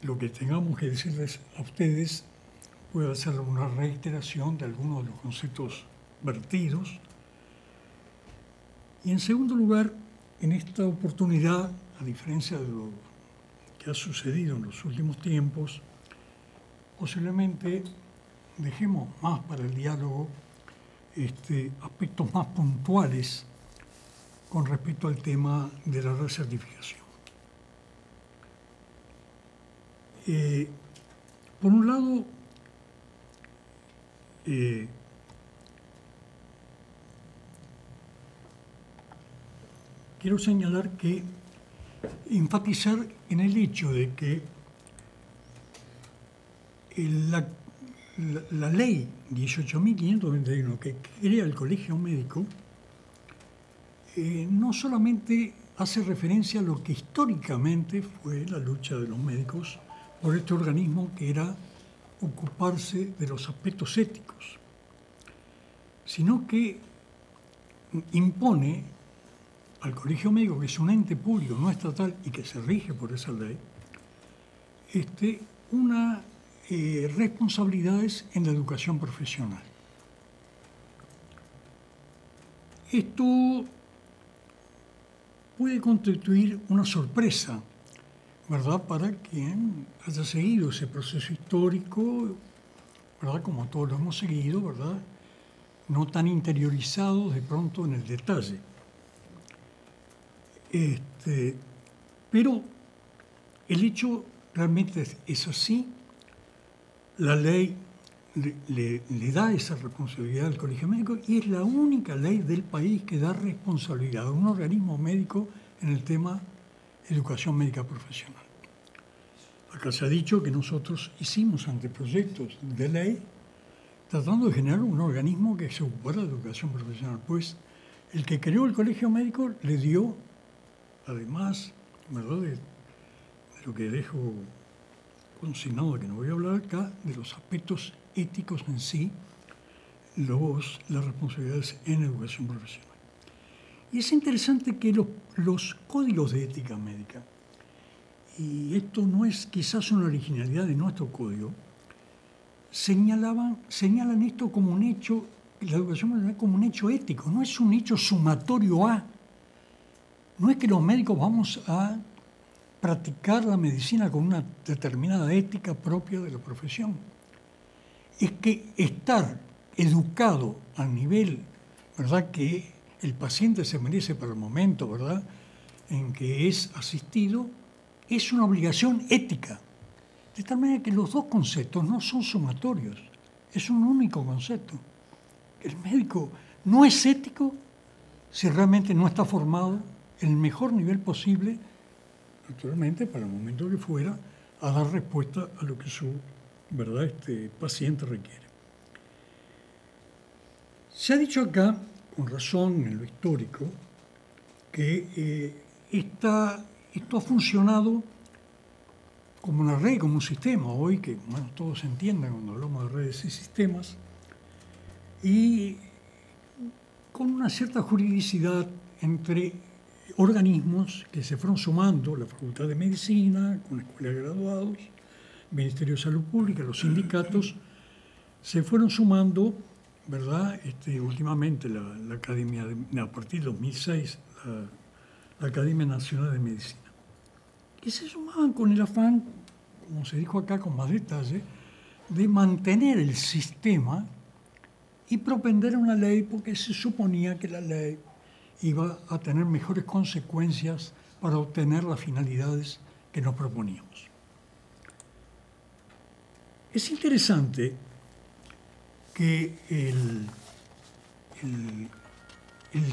lo que tengamos que decirles a ustedes puede ser una reiteración de algunos de los conceptos vertidos. Y en segundo lugar, en esta oportunidad, a diferencia de lo que ha sucedido en los últimos tiempos, posiblemente dejemos más para el diálogo aspectos más puntuales con respecto al tema de la recertificación. Por un lado, quiero señalar que enfatizar en el hecho de que la ley 18.521 que crea el Colegio Médico no solamente hace referencia a lo que históricamente fue la lucha de los médicos por este organismo que era ocuparse de los aspectos éticos, sino que impone al Colegio Médico, que es un ente público no estatal y que se rige por esa ley, una responsabilidades en la educación profesional. Esto puede constituir una sorpresa, ¿verdad?, para quien haya seguido ese proceso histórico, ¿verdad?, como todos lo hemos seguido, ¿verdad?, no tan interiorizados de pronto en el detalle. Pero el hecho realmente es así. La ley le da esa responsabilidad al Colegio Médico y es la única ley del país que da responsabilidad a un organismo médico en el tema educación médica profesional. Acá se ha dicho que nosotros hicimos anteproyectos de ley tratando de generar un organismo que se ocupara de educación profesional. Pues el que creó el Colegio Médico le dio, además, ¿verdad?, de lo que dejo consignado, que no voy a hablar acá, de los aspectos éticos en sí, las responsabilidades en educación profesional. Y es interesante que los códigos de ética médica, y esto no es quizás una originalidad de nuestro código, señalan esto como un hecho, la educación profesional como un hecho ético, no es un hecho sumatorio a. No es que los médicos vamos a practicar la medicina con una determinada ética propia de la profesión. Es que estar educado al nivel, ¿verdad?, que el paciente se merece para el momento, ¿verdad?, en que es asistido, es una obligación ética. De tal manera que los dos conceptos no son sumatorios, es un único concepto. El médico no es ético si realmente no está formado en el mejor nivel posible, naturalmente, para el momento que fuera, a dar respuesta a lo que su, ¿verdad?, paciente requiere. Se ha dicho acá, con razón en lo histórico, que esto ha funcionado como una red, como un sistema, hoy que, bueno, todos entienden cuando hablamos de redes y sistemas, y con una cierta juridicidad entre organismos que se fueron sumando, la Facultad de Medicina, con la Escuela de Graduados, el Ministerio de Salud Pública, los sindicatos, se fueron sumando, ¿verdad?, últimamente la Academia, a partir de 2006, la Academia Nacional de Medicina, que se sumaban con el afán, como se dijo acá con más detalle, de mantener el sistema y propender a una ley, porque se suponía que la ley iba a tener mejores consecuencias para obtener las finalidades que nos proponíamos. Es interesante que el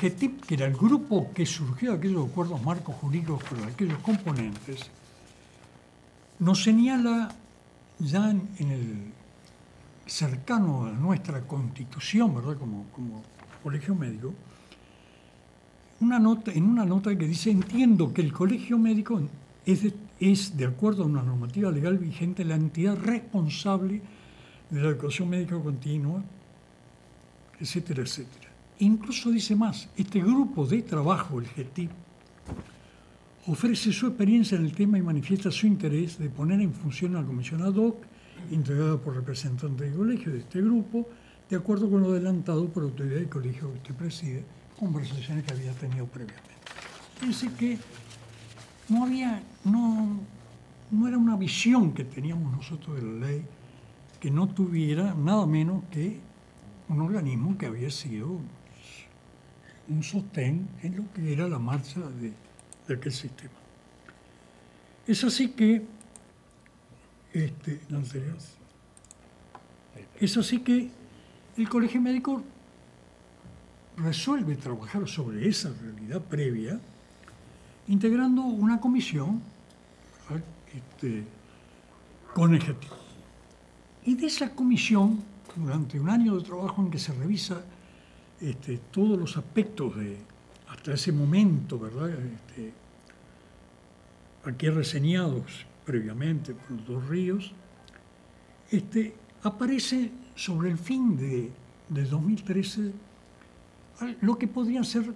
GETIP, que era el grupo que surgió de aquellos acuerdos marcos jurídicos por aquellos componentes, nos señala ya en el cercano a nuestra Constitución, ¿verdad?, como Colegio Médico, en una nota que dice: entiendo que el Colegio Médico es, de acuerdo a una normativa legal vigente, la entidad responsable de la educación médica continua, etcétera, etcétera. Incluso dice más, este grupo de trabajo, el GETIP, ofrece su experiencia en el tema y manifiesta su interés de poner en función la comisión ad hoc, integrada por representantes del colegio de este grupo, de acuerdo con lo adelantado por la autoridad del colegio que usted preside, conversaciones que había tenido previamente. Fíjense que no era una visión que teníamos nosotros de la ley que no tuviera nada menos que un organismo que había sido un sostén en lo que era la marcha de aquel sistema. Es así que el Colegio Médico resuelve trabajar sobre esa realidad previa, integrando una comisión con ejecutivo. Y de esa comisión, durante un año de trabajo en que se revisa todos los aspectos hasta ese momento, ¿verdad? Aquí reseñados previamente por los dos ríos, aparece sobre el fin de 2013 lo que podrían ser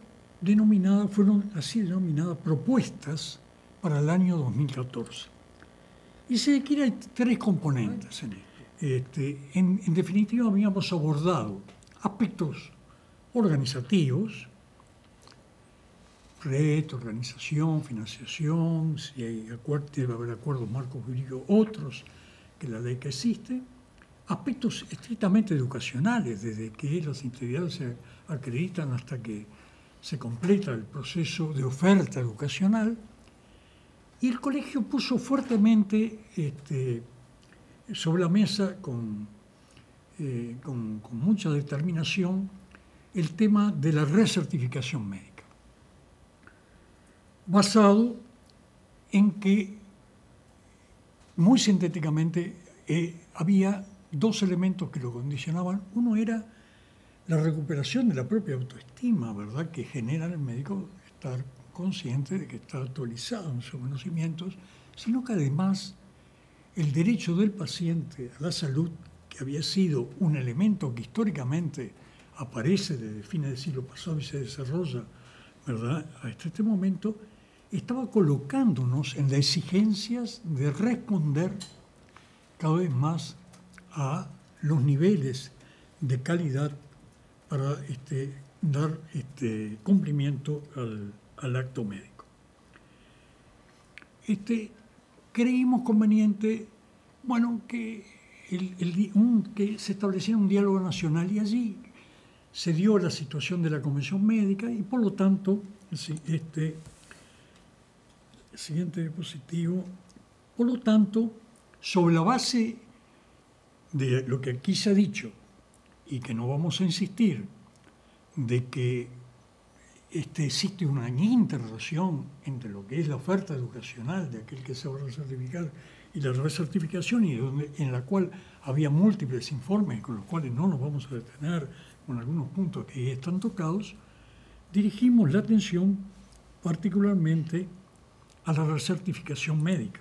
fueron así denominadas propuestas para el año 2014. Y se requieren tres componentes en esto. En definitiva, habíamos abordado aspectos organizativos, red, organización, financiación, si debe haber acuerdos marcos jurídicos, otros que la ley que existe, aspectos estrictamente educacionales, desde que las entidades se acreditan hasta que se completa el proceso de oferta educacional, y el colegio puso fuertemente sobre la mesa con mucha determinación el tema de la recertificación médica, basado en que, muy sintéticamente, había dos elementos que lo condicionaban. Uno era la recuperación de la propia autoestima, ¿verdad?, que genera en el médico estar consciente de que está actualizado en sus conocimientos, sino que además el derecho del paciente a la salud, que había sido un elemento que históricamente aparece desde fines del siglo pasado y se desarrolla, ¿verdad?, hasta este momento, estaba colocándonos en las exigencias de responder cada vez más a los niveles de calidad para dar cumplimiento al acto médico. Creímos conveniente, que se estableciera un diálogo nacional, y allí se dio la situación de la Convención Médica y, por lo tanto, siguiente diapositivo, por lo tanto, sobre la base de lo que aquí se ha dicho, y que no vamos a insistir, de que existe una interrelación entre lo que es la oferta educacional de aquel que se va a recertificar y la recertificación, y en la cual había múltiples informes con los cuales no nos vamos a detener, con algunos puntos que están tocados, dirigimos la atención particularmente a la recertificación médica,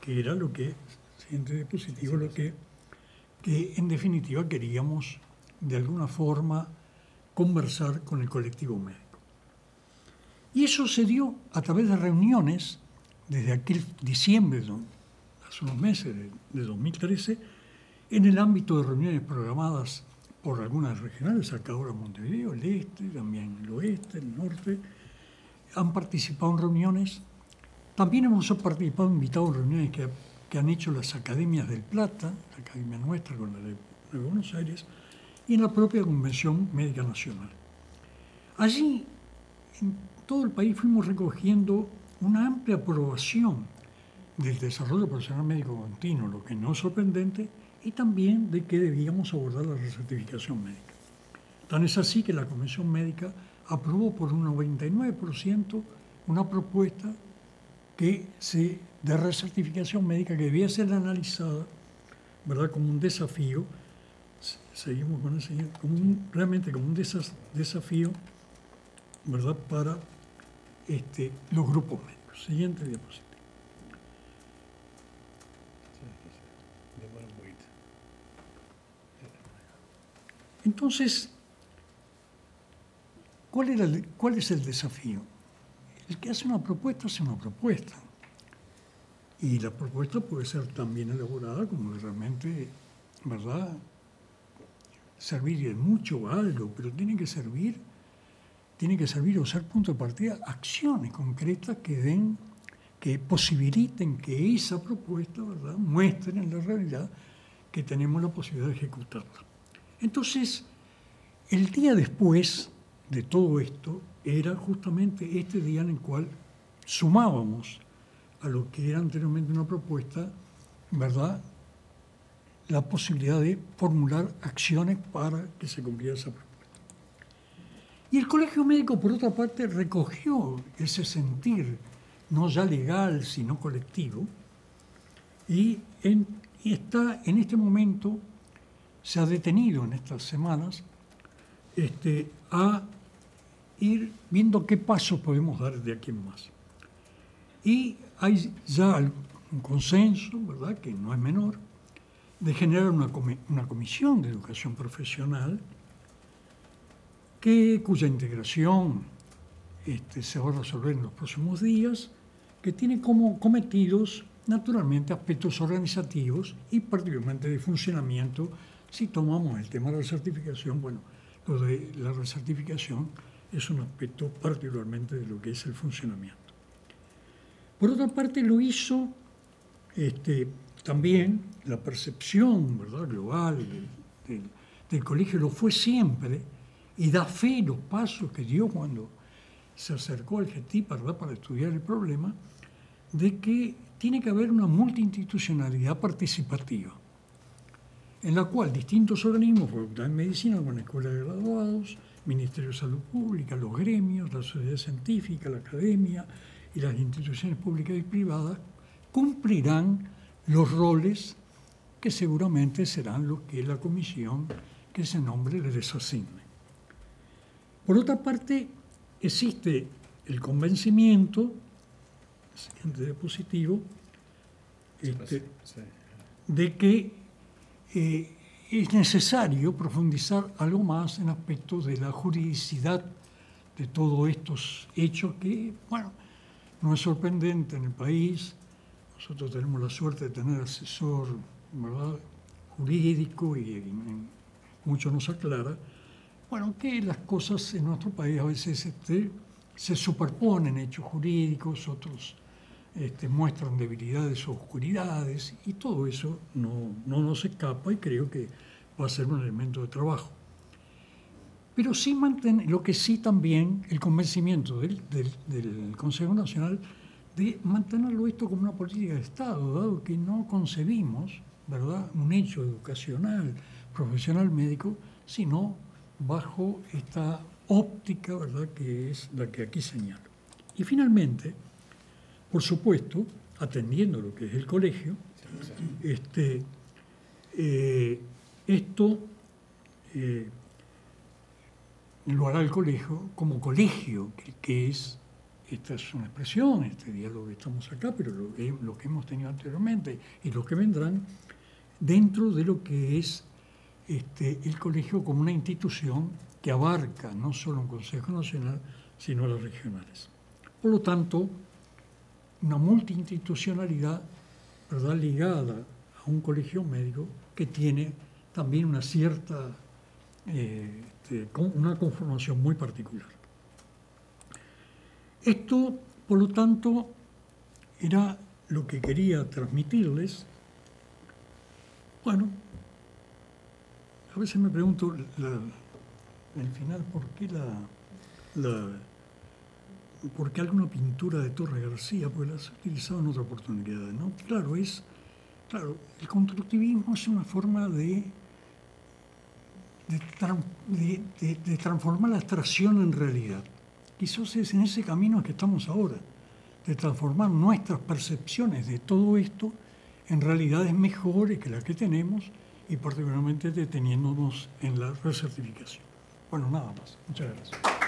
que era lo que, siguiente diapositivo, lo que en definitiva queríamos de alguna forma conversar con el colectivo médico. Y eso se dio a través de reuniones desde aquel diciembre, hace unos meses de 2013, en el ámbito de reuniones programadas por algunas regionales, acá ahora Montevideo, el este, también el oeste, el norte. Han participado en reuniones. También hemos invitado en reuniones que han hecho las academias del Plata, la academia nuestra con la de Buenos Aires, y en la propia Convención Médica Nacional. Allí, en todo el país, fuimos recogiendo una amplia aprobación del desarrollo profesional médico continuo, lo que no es sorprendente, y también de que debíamos abordar la recertificación médica. Tan es así que la Convención Médica aprobó por un 99% una propuesta de recertificación médica que debía ser analizada, ¿verdad?, como un desafío. Seguimos con el siguiente, realmente como un desafío, ¿verdad?, para los grupos médicos. Siguiente diapositiva. Entonces, ¿cuál es el desafío? El que hace una propuesta hace una propuesta. Y la propuesta puede ser tan bien elaborada como realmente, ¿verdad?, servir de mucho o algo, pero tiene que servir o ser punto de partida acciones concretas que posibiliten que esa propuesta, ¿verdad?, muestre en la realidad que tenemos la posibilidad de ejecutarla. Entonces, el día después de todo esto era justamente este día en el cual sumábamos a lo que era anteriormente una propuesta, ¿verdad?, la posibilidad de formular acciones para que se cumpliera esa propuesta. Y el Colegio Médico, por otra parte, recogió ese sentir, no ya legal, sino colectivo, y está en este momento, se ha detenido en estas semanas, a ir viendo qué pasos podemos dar de aquí en más. Y hay ya un consenso, ¿verdad?, que no es menor, de generar una comisión de educación profesional cuya integración se va a resolver en los próximos días, que tiene como cometidos, naturalmente, aspectos organizativos y particularmente de funcionamiento. Si tomamos el tema de la certificación, bueno, lo de la recertificación es un aspecto particularmente de lo que es el funcionamiento. Por otra parte, lo hizo también la percepción, ¿verdad?, global del colegio, lo fue siempre, y da fe los pasos que dio cuando se acercó al GETIP, ¿verdad?, para estudiar el problema, de que tiene que haber una multiinstitucionalidad participativa, en la cual distintos organismos, Facultad de Medicina, una escuela de graduados, Ministerio de Salud Pública, los gremios, la sociedad científica, la academia y las instituciones públicas y privadas cumplirán los roles que seguramente serán los que la comisión que se nombre les asigne. Por otra parte, existe el convencimiento, siguiente diapositivo, de que es necesario profundizar algo más en aspectos de la juridicidad de todos estos hechos que, bueno, no es sorprendente en el país. Nosotros tenemos la suerte de tener asesor, ¿verdad?, jurídico y mucho nos aclara, bueno, que las cosas en nuestro país a veces se superponen hechos jurídicos, otros muestran debilidades o oscuridades, y todo eso no nos escapa y creo que va a ser un elemento de trabajo. Pero sí lo que sí también el convencimiento del Consejo Nacional de mantenerlo esto como una política de Estado, dado que no concebimos, ¿verdad?, un hecho educacional, profesional, médico, sino bajo esta óptica, ¿verdad?, que es la que aquí señalo. Y finalmente, por supuesto, atendiendo lo que es el colegio, esto lo hará el colegio como colegio, que es, esta es una expresión, este diálogo que estamos acá, pero lo que hemos tenido anteriormente y los que vendrán, dentro de lo que es el colegio como una institución que abarca no solo un Consejo Nacional, sino a las regionales. Por lo tanto, una multiinstitucionalidad, ¿verdad?, ligada a un colegio médico que tiene también una cierta, una conformación muy particular. Esto, por lo tanto, era lo que quería transmitirles. Bueno, a veces me pregunto al final por qué alguna pintura de Torres García, porque las he utilizado en otra oportunidad, ¿no? Claro, el constructivismo es una forma de transformar la abstracción en realidad. Quizás es en ese camino que estamos ahora, de transformar nuestras percepciones de todo esto en realidades mejores que las que tenemos y particularmente deteniéndonos en la recertificación. Bueno, nada más. Muchas gracias.